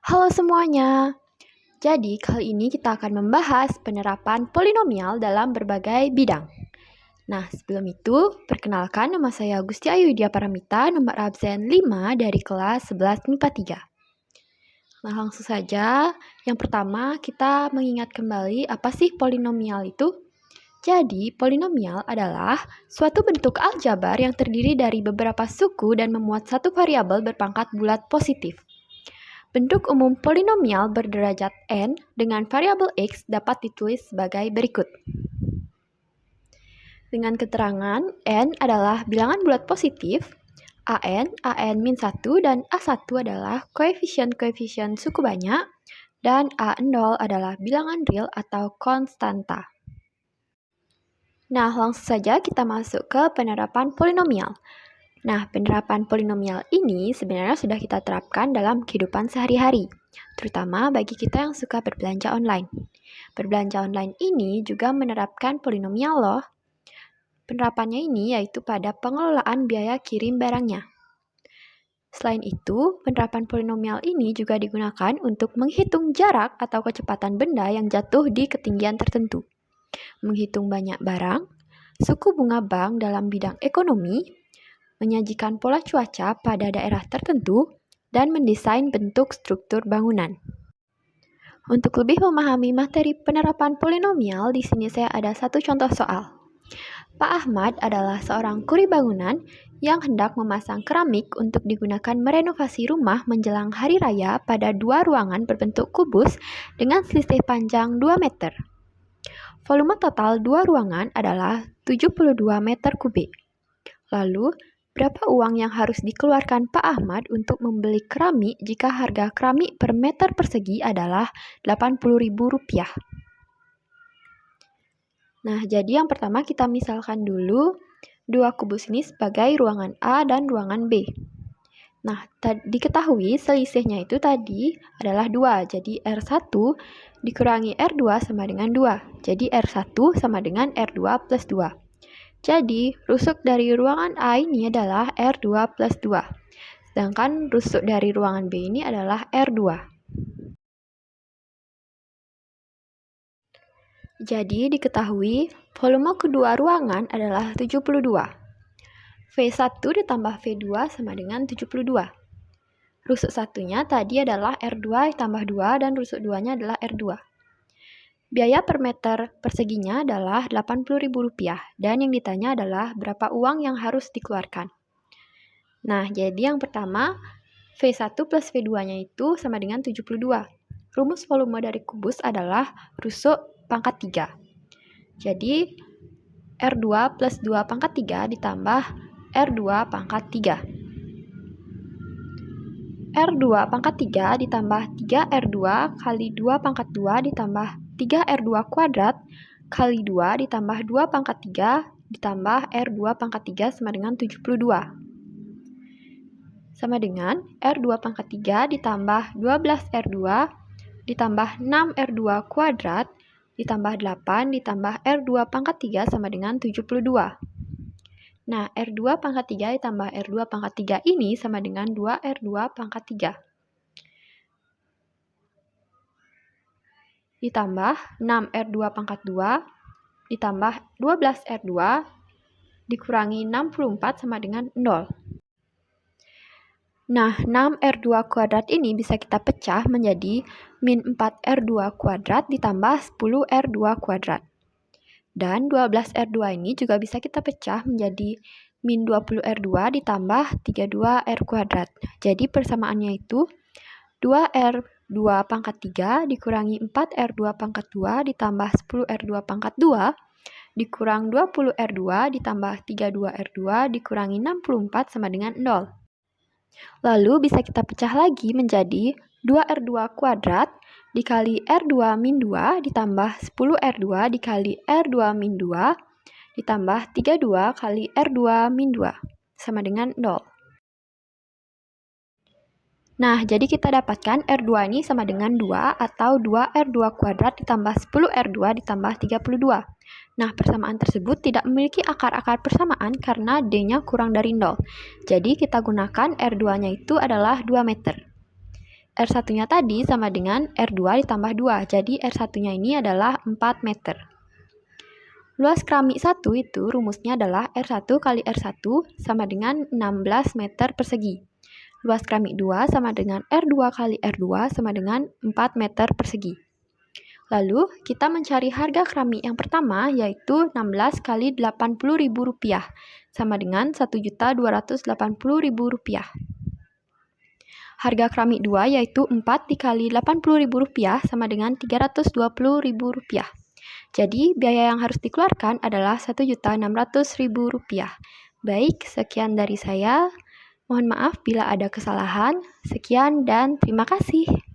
Halo semuanya. Jadi, kali ini kita akan membahas penerapan polinomial dalam berbagai bidang. Nah, sebelum itu, perkenalkan nama saya Gusti Ayu Widya Paramita, nomor absen 5 dari kelas 11 MIPA 3. Nah, langsung saja. Yang pertama, kita mengingat kembali apa sih polinomial itu? Jadi, polinomial adalah suatu bentuk aljabar yang terdiri dari beberapa suku dan memuat satu variabel berpangkat bulat positif. Bentuk umum polinomial berderajat n dengan variabel x dapat ditulis sebagai berikut. Dengan keterangan, n adalah bilangan bulat positif, an-1 dan a1 adalah koefisien-koefisien suku banyak, dan a0 adalah bilangan real atau konstanta. Nah, langsung saja kita masuk ke penerapan polinomial. Nah, penerapan polinomial ini sebenarnya sudah kita terapkan dalam kehidupan sehari-hari, terutama bagi kita yang suka berbelanja online. Berbelanja online ini juga menerapkan polinomial loh. Penerapannya ini yaitu pada pengelolaan biaya kirim barangnya. Selain itu, penerapan polinomial ini juga digunakan untuk menghitung jarak atau kecepatan benda yang jatuh di ketinggian tertentu, menghitung banyak barang, suku bunga bank dalam bidang ekonomi, menyajikan pola cuaca pada daerah tertentu, dan mendesain bentuk struktur bangunan. Untuk lebih memahami materi penerapan polinomial, di sini saya ada satu contoh soal. Pak Ahmad adalah seorang kuri bangunan yang hendak memasang keramik untuk digunakan merenovasi rumah menjelang hari raya pada 2 ruangan berbentuk kubus dengan selisih panjang 2 meter. Volume total 2 ruangan adalah 72 meter kubik. Lalu, berapa uang yang harus dikeluarkan Pak Ahmad untuk membeli keramik jika harga keramik per meter persegi adalah Rp80.000? Nah, jadi yang pertama kita misalkan dulu 2 kubus ini sebagai ruangan A dan ruangan B. Nah, diketahui selisihnya itu tadi adalah 2, jadi R1 dikurangi R2 sama dengan 2. Jadi R1 sama dengan R2 plus 2. Jadi, rusuk dari ruangan A ini adalah R2 plus 2. Sedangkan rusuk dari ruangan B ini adalah R2. Jadi, diketahui volume kedua ruangan adalah 72. V1 ditambah V2 sama dengan 72. Rusuk satunya tadi adalah R2 ditambah 2 dan rusuk 2-nya adalah R2. Biaya per meter perseginya adalah Rp80.000 dan yang ditanya adalah berapa uang yang harus dikeluarkan. Nah, jadi yang pertama V1 plus V2-nya itu sama dengan 72. Rumus volume dari kubus adalah rusuk pangkat 3. Jadi R2 plus 2 pangkat 3 ditambah R2 pangkat 3. R2 pangkat 3 ditambah 3R2 kali 2 pangkat 2 ditambah 3R2 kuadrat kali 2 ditambah 2 pangkat 3 ditambah R2 pangkat 3 sama dengan 72. Sama dengan R2 pangkat 3 ditambah 12R2 ditambah 6R2 kuadrat ditambah 8 ditambah R2 pangkat 3 sama dengan 72. Nah, R2 pangkat 3 ditambah R2 pangkat 3 ini sama dengan 2R2 pangkat 3. Ditambah 6R2 pangkat 2, ditambah 12R2, dikurangi 64 sama dengan 0. Nah, 6R2 kuadrat ini bisa kita pecah menjadi min 4R2 kuadrat ditambah 10R2 kuadrat. Dan 12R2 ini juga bisa kita pecah menjadi min 20R2 ditambah 32R kuadrat. Jadi persamaannya itu 2R2 pangkat 3 dikurangi 4R2 pangkat 2 ditambah 10R2 pangkat 2 dikurang 20R2 ditambah 32R2 dikurangi 64 sama dengan 0. Lalu bisa kita pecah lagi menjadi 2R2 kuadrat dikali R2 min 2 ditambah 10R2 dikali R2 min 2 ditambah 32 kali R2 min 2 sama dengan 0. Nah, jadi kita dapatkan R2 ini sama dengan 2 atau 2R2 kuadrat ditambah 10R2 ditambah 32. Nah, persamaan tersebut tidak memiliki akar-akar persamaan karena D-nya kurang dari 0. Jadi kita gunakan R2-nya itu adalah 2 meter. R1-nya tadi sama dengan R2 ditambah 2, jadi R1-nya ini adalah 4 meter. Luas keramik 1 itu rumusnya adalah R1 kali R1 sama dengan 16 meter persegi. Luas keramik 2 sama dengan R2 kali R2 sama dengan 4 meter persegi. Lalu, kita mencari harga keramik yang pertama, yaitu 16 kali Rp80.000, sama dengan Rp1.280.000. Harga keramik 2 yaitu 4 dikali Rp80.000 sama dengan Rp320.000. Jadi, biaya yang harus dikeluarkan adalah Rp1.600.000. Baik, sekian dari saya. Mohon maaf bila ada kesalahan. Sekian dan terima kasih.